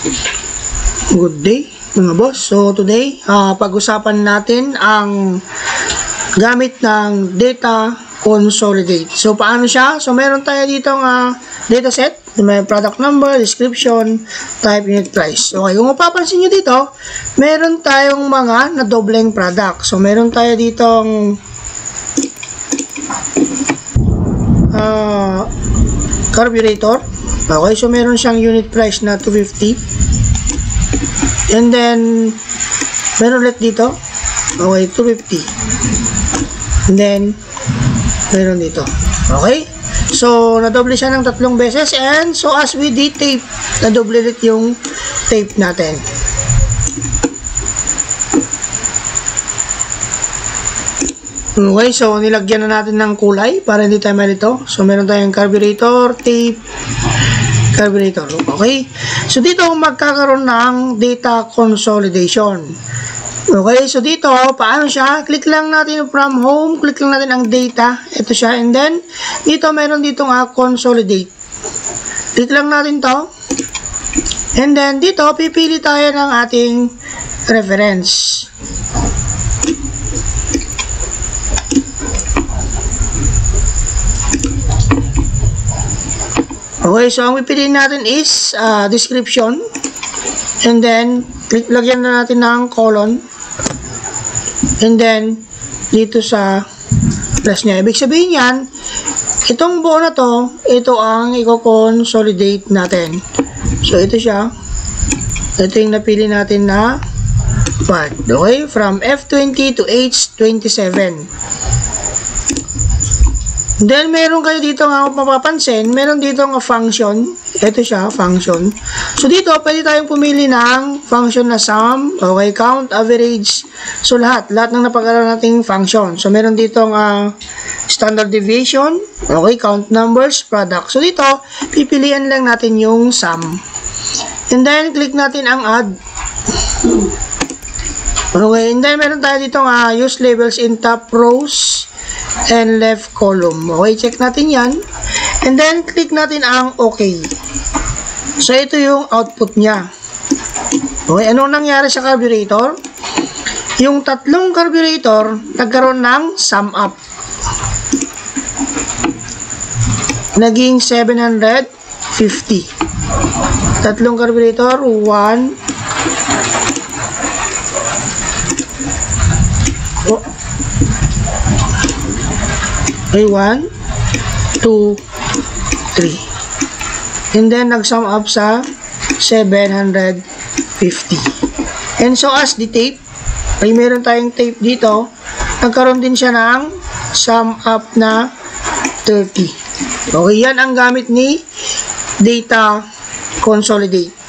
Good day mga boss. So today, pag-usapan natin ang gamit ng data consolidate. So paano siya? So meron tayo ditong data set. May product number, description, type, unit price. Okay, kung mapapansin nyo dito, meron tayong mga nadobleng product. So meron tayo ditong carburetor. Okay, so meron siyang unit price na 250. And then, meron ulit dito. Okay, 250. And then, meron dito. Okay? So, nadoble siya ng 3 beses. And, so as we tape, nadoble ulit yung tape natin. Okay, so nilagyan na natin ng kulay para hindi tayo malito. So, meron tayong carburetor, tape, carburetor. Okay? So, dito magkakaroon ng data consolidation. Okay? So, dito, paano siya? Click lang natin from home. Click lang natin ang data. Ito siya. And then, dito, meron dito consolidate. Click lang natin to. And then, dito, pipili tayo ng ating reference. Okay, so ang pipiliin natin is description. And then, lagyan na natin ng colon. And then, dito sa plus niya. Ibig sabihin yan, itong buo na to, ito ang i-consolidate natin. So, ito siya. Ito yung napili natin na part. Okay, from F20 to H27. Then, meron kayo dito nga mapapansin, meron dito nga function. Ito siya, function. So, dito, pwede tayong pumili ng function na sum, okay, count, average. So, lahat ng napag-aralan nating function. So, meron dito standard deviation, okay, count numbers, product. So, dito, pipilian lang natin yung sum. And then, click natin ang add. Okay, and then, meron tayo dito use labels in top rows and left column. Okay, check natin yan. And then, click natin ang OK. So, ito yung output niya. Okay, anong nangyari sa carburetor? Yung 3 carburetor, nagkaroon ng sum up. Naging 750. 3 carburetor, 1, okay, 1, 2, 3. And then, nag-sum up sa 750. And so, as the tape, ay meron tayong tape dito, nagkaroon din siya ng sum up na 30. Okay, yan ang gamit ni data consolidate.